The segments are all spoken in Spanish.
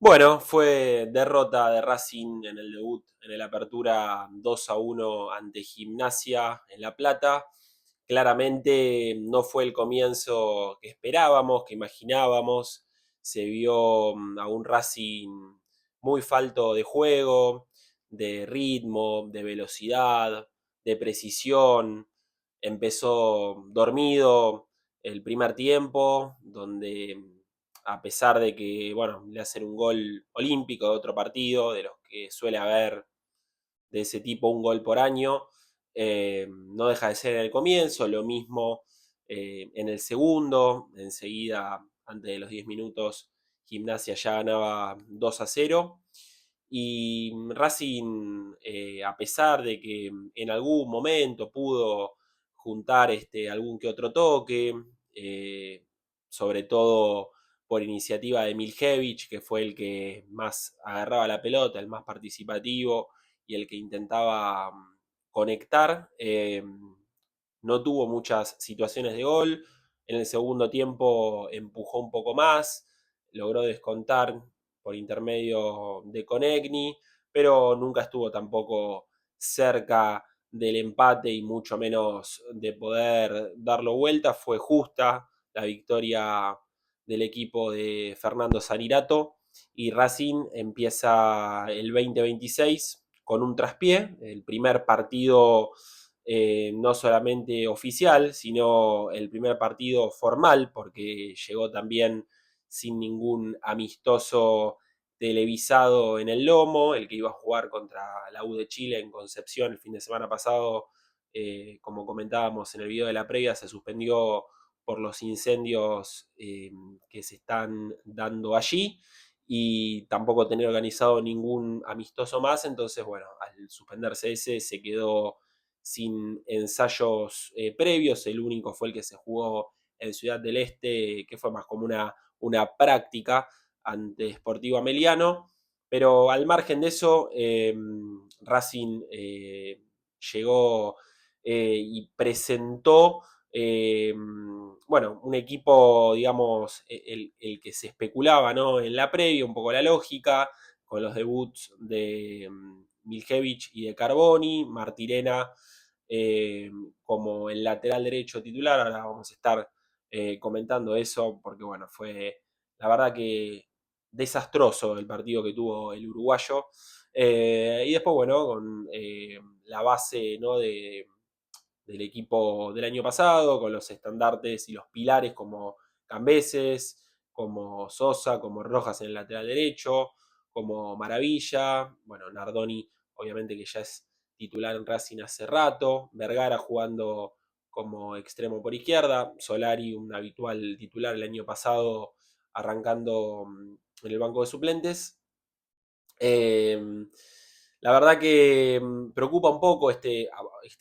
Bueno, fue derrota de Racing en el debut en el Apertura 2-1 ante Gimnasia en La Plata. Claramente no fue el comienzo que esperábamos, que imaginábamos. Se vio a un Racing muy falto de juego, de ritmo, de velocidad, de precisión. Empezó dormido el primer tiempo, donde a pesar de que, bueno, le hacen un gol olímpico de otro partido, de los que suele haber de ese tipo un gol por año, no deja de ser en el comienzo, lo mismo en el segundo, enseguida, antes de los 10 minutos, Gimnasia ya ganaba 2-0. Y Racing, a pesar de que en algún momento pudo juntar algún que otro toque, eh, sobre todo por iniciativa de Miljevic, que fue el que más agarraba la pelota, el más participativo y el que intentaba conectar. No tuvo muchas situaciones de gol. En el segundo tiempo empujó un poco más, logró descontar por intermedio de Conegni, pero nunca estuvo tampoco cerca del empate y mucho menos de poder darlo vuelta. Fue justa la victoria del equipo de Fernando Sanirato y Racing empieza el 2026 con un traspié, el primer partido no solamente oficial, sino el primer partido formal, porque llegó también sin ningún amistoso televisado en el lomo, el que iba a jugar contra la U de Chile en Concepción el fin de semana pasado, como comentábamos en el video de la previa, se suspendió por los incendios que se están dando allí y tampoco tenía organizado ningún amistoso más, entonces bueno, al suspenderse ese se quedó sin ensayos previos, el único fue el que se jugó en Ciudad del Este, que fue más como una práctica ante Sportivo Ameliano, pero al margen de eso, Racing llegó y presentó bueno, un equipo, digamos, el que se especulaba, ¿no? En la previa, un poco la lógica, con los debuts de Miljevic y de Carboni, Martirena como el lateral derecho titular. Ahora vamos a estar comentando eso, porque bueno, fue la verdad que desastroso el partido que tuvo el uruguayo. Y después, bueno, con la base, ¿no? Del equipo del año pasado, con los estandartes y los pilares como Cambeses, como Sosa, como Rojas en el lateral derecho, como Maravilla, bueno, Nardoni obviamente que ya es titular en Racing hace rato, Vergara jugando como extremo por izquierda, Solari un habitual titular el año pasado arrancando en el banco de suplentes. Eh, la verdad que preocupa un poco este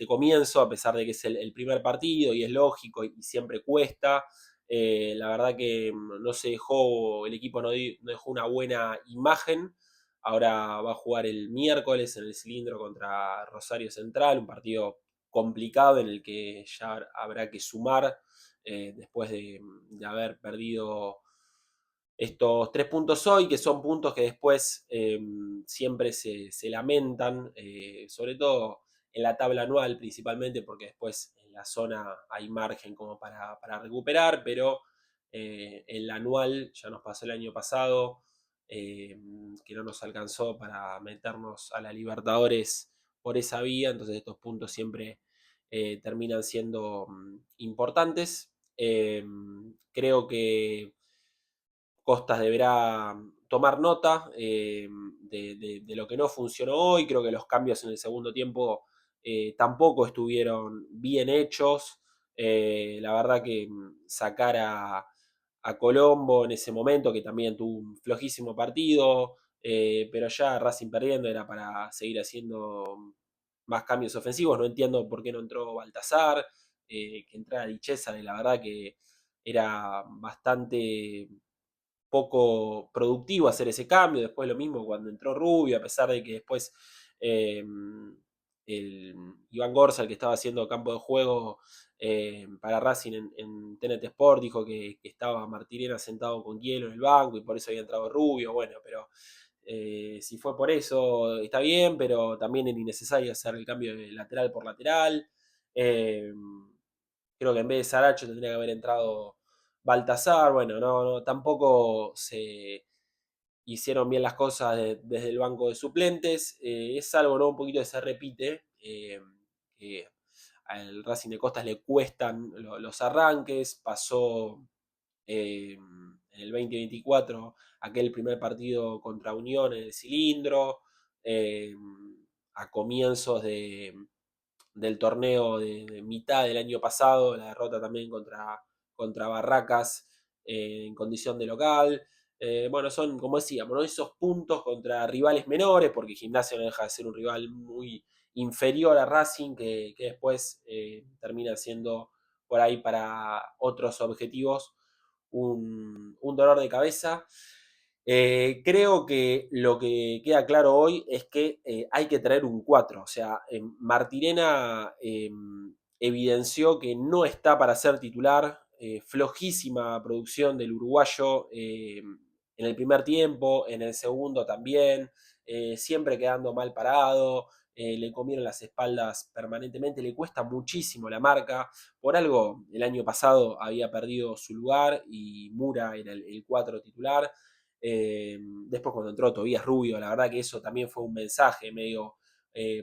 comienzo, a pesar de que es el primer partido y es lógico y siempre cuesta. La verdad que no se dejó, el equipo no dejó una buena imagen. Ahora va a jugar el miércoles en el cilindro contra Rosario Central, un partido complicado en el que ya habrá que sumar después de haber perdido estos 3 puntos hoy, que son puntos que después siempre se lamentan, sobre todo en la tabla anual principalmente, porque después en la zona hay margen como para recuperar, pero en la anual ya nos pasó el año pasado, eh, que no nos alcanzó para meternos a la Libertadores por esa vía, entonces estos puntos siempre terminan siendo importantes. Creo que Costas deberá tomar nota de lo que no funcionó hoy. Creo que los cambios en el segundo tiempo tampoco estuvieron bien hechos. La verdad que sacar a Colombo en ese momento, que también tuvo un flojísimo partido, pero ya Racing perdiendo era para seguir haciendo más cambios ofensivos. No entiendo por qué no entró Baltasar, que entrara Dichesa, y la verdad que era bastante poco productivo hacer ese cambio. Después lo mismo cuando entró Rubio, a pesar de que después eh, Iván Gorza, el que estaba haciendo campo de juego para Racing en TNT Sport, dijo que estaba Martirena sentado con hielo en el banco y por eso había entrado Rubio. Bueno, pero si fue por eso, está bien, pero también era innecesario hacer el cambio de lateral por lateral. Eh, Creo que en vez de Saracho tendría que haber entrado Baltasar. Bueno, no, tampoco se hicieron bien las cosas desde el banco de suplentes. Es algo, ¿no?, un poquito que se repite, que al Racing de Costas le cuestan los arranques. Pasó en el 2024 aquel primer partido contra Unión en el cilindro, eh, a comienzos del torneo de mitad del año pasado, la derrota también contra Barracas en condición de local. Bueno, son, como decíamos, ¿no?, esos puntos contra rivales menores, porque Gimnasia no deja de ser un rival muy inferior a Racing, que después termina siendo por ahí para otros objetivos un dolor de cabeza. Creo que lo que queda claro hoy es que hay que traer un 4. O sea, Martirena evidenció que no está para ser titular. Flojísima producción del uruguayo en el primer tiempo, en el segundo también, siempre quedando mal parado. Le comieron las espaldas permanentemente, le cuesta muchísimo la marca. Por algo, el año pasado había perdido su lugar y Mura era el 4 titular. Después cuando entró Tobías Rubio, la verdad que eso también fue un mensaje medio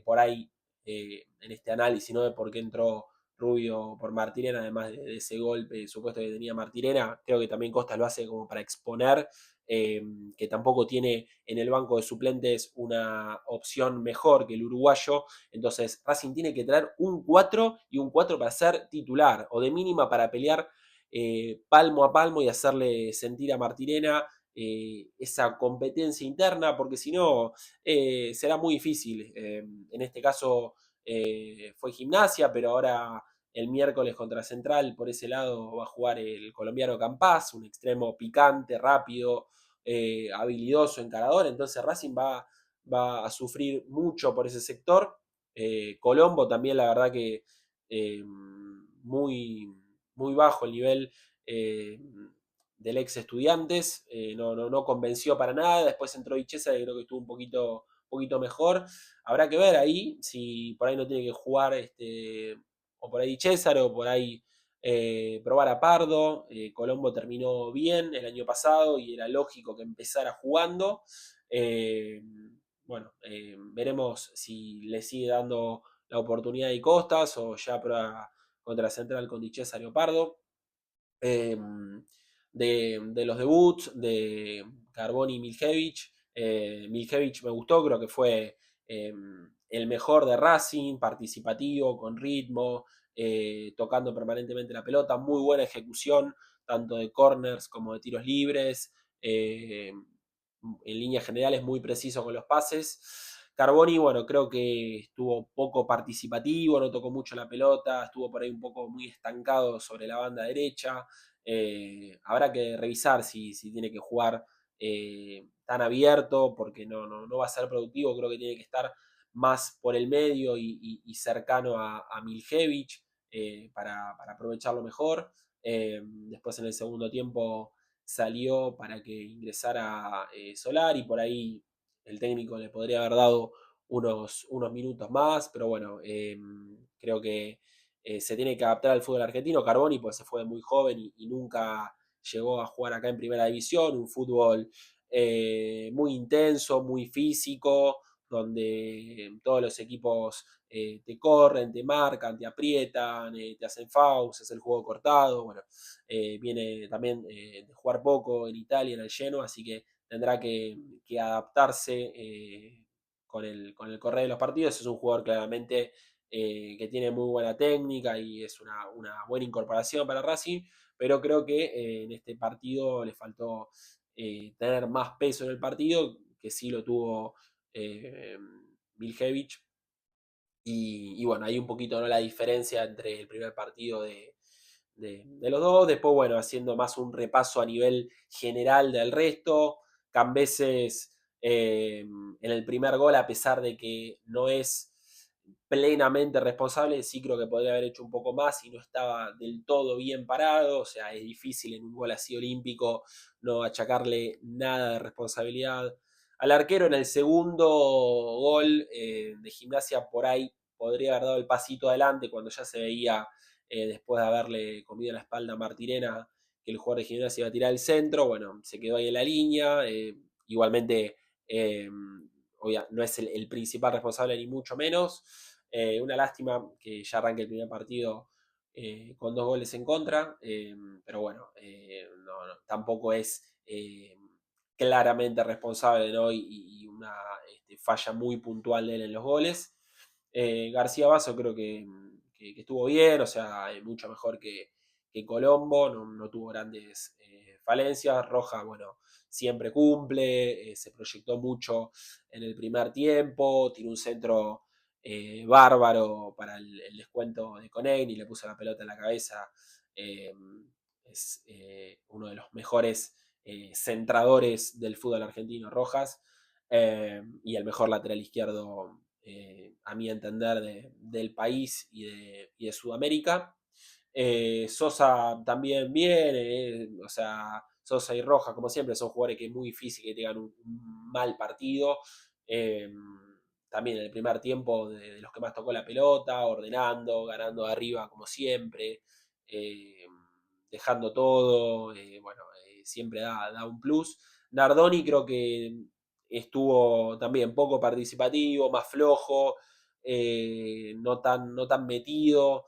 por ahí en este análisis, ¿no?, de por qué entró Rubio por Martirena, además de ese golpe supuesto que tenía Martirena. Creo que también Costa lo hace como para exponer eh, que tampoco tiene en el banco de suplentes una opción mejor que el uruguayo. Entonces Racing tiene que traer un 4 y un 4 para ser titular, o de mínima para pelear palmo a palmo y hacerle sentir a Martirena esa competencia interna, porque si no será muy difícil. En este caso fue Gimnasia, pero ahora el miércoles contra Central por ese lado va a jugar el colombiano Campás, un extremo picante, rápido, habilidoso, encarador. Entonces Racing va a sufrir mucho por ese sector. Colombo también, la verdad que muy, muy bajo el nivel eh, del ex Estudiantes, no convenció para nada. Después entró Icheza, que creo que estuvo un poquito mejor. Habrá que ver ahí si por ahí no tiene que jugar o por ahí César o por ahí probar a Pardo. Colombo terminó bien el año pasado y era lógico que empezara jugando. Eh, bueno, veremos si le sigue dando la oportunidad de Costas o ya prueba contra Central con Di César y Pardo. Eh, de los debuts de Carboni y Miljevic. Miljevic me gustó, creo que fue el mejor de Racing, participativo, con ritmo, tocando permanentemente la pelota, muy buena ejecución, tanto de corners como de tiros libres. En líneas generales, muy preciso con los pases. Carboni, bueno, creo que estuvo poco participativo, no tocó mucho la pelota, estuvo por ahí un poco muy estancado sobre la banda derecha. Habrá que revisar si tiene que jugar tan abierto, porque no va a ser productivo. Creo que tiene que estar más por el medio y cercano a Miljevic para aprovecharlo mejor. Después en el segundo tiempo salió para que ingresara Solar y por ahí el técnico le podría haber dado unos minutos más, pero bueno, creo que se tiene que adaptar al fútbol argentino. Carboni pues se fue muy joven y nunca llegó a jugar acá en primera división, un fútbol muy intenso, muy físico, donde todos los equipos te corren, te marcan, te aprietan, te hacen fouls, es el juego cortado. Bueno, viene también de jugar poco en Italia, en el Genoa, así que tendrá que adaptarse con el correr de los partidos. Es un jugador claramente que tiene muy buena técnica y es una buena incorporación para Racing, pero creo que en este partido le faltó tener más peso en el partido, que sí lo tuvo Miljevic. Y bueno, hay un poquito, ¿no?, la diferencia entre el primer partido de los dos. Después, bueno, haciendo más un repaso a nivel general del resto. Cambeses en el primer gol, a pesar de que no es plenamente responsable, sí creo que podría haber hecho un poco más y no estaba del todo bien parado, o sea, es difícil en un gol así olímpico no achacarle nada de responsabilidad al arquero. En el segundo gol de Gimnasia por ahí podría haber dado el pasito adelante cuando ya se veía, después de haberle comido la espalda a Martirena, que el jugador de Gimnasia iba a tirar el centro. Bueno, se quedó ahí en la línea, igualmente eh, no es el principal responsable ni mucho menos. Una lástima que ya arranque el primer partido con 2 goles en contra, pero bueno, tampoco es claramente responsable, ¿no? Y una falla muy puntual de él en los goles. García Basso creo que estuvo bien, o sea, mucho mejor que Colombo, no tuvo grandes falencias. Roja, bueno, siempre cumple, se proyectó mucho en el primer tiempo, tiene un centro bárbaro para el descuento de Conegni, le puso la pelota en la cabeza. eh, es uno de los mejores centradores del fútbol argentino, Rojas, y el mejor lateral izquierdo, a mi entender, del país y de Sudamérica. Sosa también viene, o sea, Sosa y Rojas, como siempre, son jugadores que es muy difícil que tengan un mal partido. Eh, También en el primer tiempo de los que más tocó la pelota, ordenando, ganando de arriba como siempre, eh, dejando todo, bueno, siempre da un plus. Nardoni creo que estuvo también poco participativo, más flojo, no tan metido.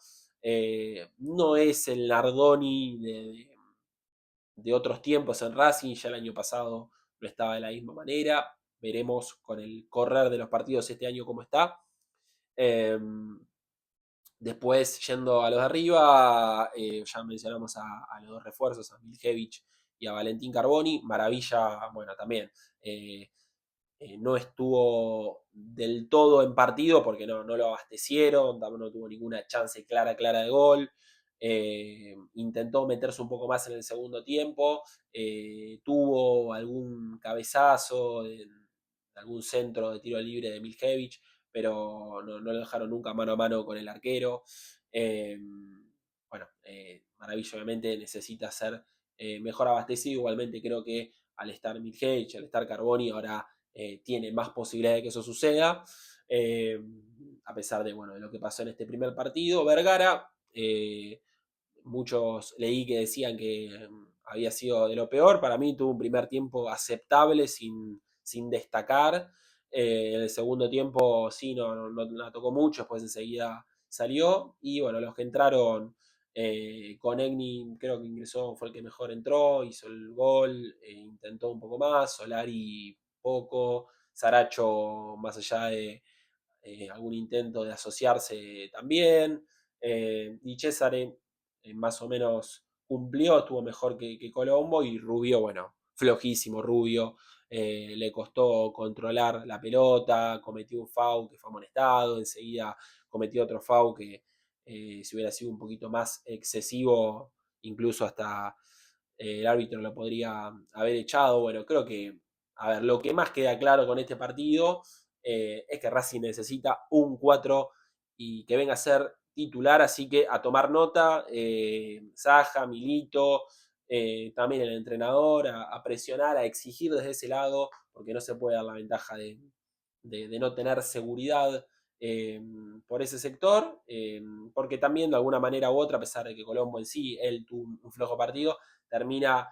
No es el Nardoni de otros tiempos en Racing, ya el año pasado no estaba de la misma manera. Veremos con el correr de los partidos este año cómo está. Eh, Después, yendo a los de arriba, ya mencionamos a los dos refuerzos, a Miljevic y a Valentín Carboni. Maravilla, bueno, también. eh, no estuvo del todo en partido porque no lo abastecieron, también no tuvo ninguna chance clara de gol. Intentó meterse un poco más en el segundo tiempo, tuvo algún cabezazo algún centro de tiro libre de Miljevic, pero no lo dejaron nunca mano a mano con el arquero. Eh, bueno, Maravilla obviamente necesita ser mejor abastecido. Igualmente creo que al estar Miljevic, al estar Carboni, ahora tiene más posibilidades de que eso suceda. Eh, a pesar de, bueno, de lo que pasó en este primer partido. Vergara, muchos leí que decían que había sido de lo peor. Para mí tuvo un primer tiempo aceptable sin destacar. En el segundo tiempo sí, no la tocó mucho, después enseguida salió. Y bueno, los que entraron con Egni, creo que ingresó, fue el que mejor entró, hizo el gol, intentó un poco más. Solari poco. Saracho, más allá de algún intento de asociarse también. Y Cesare más o menos cumplió, estuvo mejor que Colombo. Y Rubio, bueno, flojísimo Rubio. Le costó controlar la pelota, cometió un foul que fue amonestado, enseguida cometió otro foul que si hubiera sido un poquito más excesivo, incluso hasta el árbitro lo podría haber echado. Bueno, creo que, a ver, lo que más queda claro con este partido es que Racing necesita un 4 y que venga a ser titular, así que a tomar nota, Saja, Milito, también el entrenador, a presionar, a exigir desde ese lado, porque no se puede dar la ventaja de no tener seguridad eh, por ese sector, porque también de alguna manera u otra, a pesar de que Colombo en sí, él tuvo un flojo partido, termina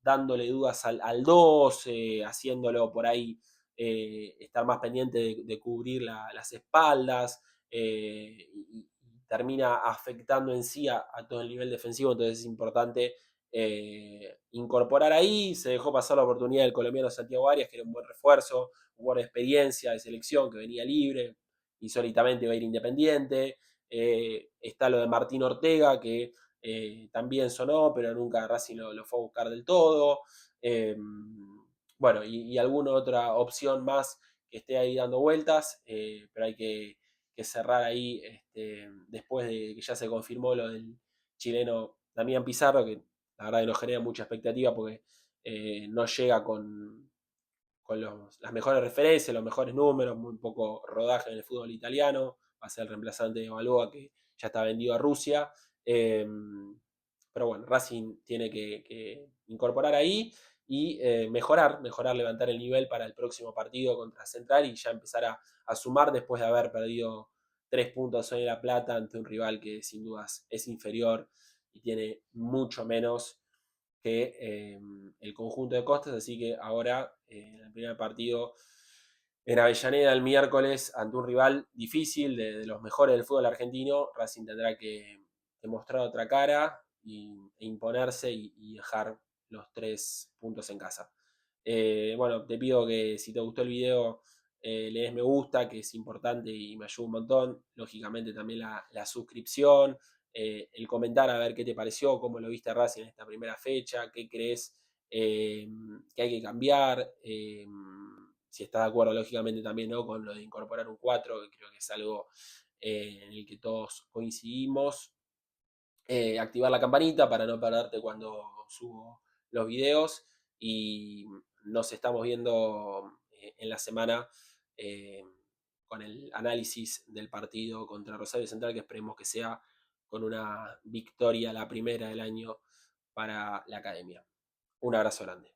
dándole dudas al 2, haciéndolo por ahí estar más pendiente de cubrir las espaldas, y termina afectando en sí a todo el nivel defensivo. Entonces es importante incorporar ahí. Se dejó pasar la oportunidad del colombiano Santiago Arias, que era un buen refuerzo, un buen experiencia de selección, que venía libre, insólitamente va a ir Independiente. Está lo de Martín Ortega, que también sonó, pero nunca Racing lo fue a buscar del todo. Eh, bueno, y alguna otra opción más que esté ahí dando vueltas, pero hay que cerrar ahí después de que ya se confirmó lo del chileno Damián Pizarro, que la verdad que nos genera mucha expectativa porque no llega con las mejores referencias, los mejores números, muy poco rodaje en el fútbol italiano, va a ser el reemplazante de Balboa que ya está vendido a Rusia. Pero bueno, Racing tiene que incorporar ahí y mejorar, levantar el nivel para el próximo partido contra Central y ya empezar a sumar después de haber perdido 3 puntos hoy en La Plata ante un rival que sin dudas es inferior y tiene mucho menos que el conjunto de Costas, así que ahora en el primer partido en Avellaneda el miércoles ante un rival difícil de los mejores del fútbol argentino, Racing tendrá que mostrar otra cara e imponerse y dejar los 3 puntos en casa. Bueno, te pido que si te gustó el video le des me gusta, que es importante y me ayuda un montón. Lógicamente también la suscripción, el comentar a ver qué te pareció, cómo lo viste a Racing en esta primera fecha, qué crees que hay que cambiar, si estás de acuerdo lógicamente también, ¿no?, con lo de incorporar un 4, que creo que es algo en el que todos coincidimos. Activar la campanita para no perderte cuando subo los videos y nos estamos viendo en la semana eh, con el análisis del partido contra Rosario Central, que esperemos que sea con una victoria, la primera del año para la academia. Un abrazo grande.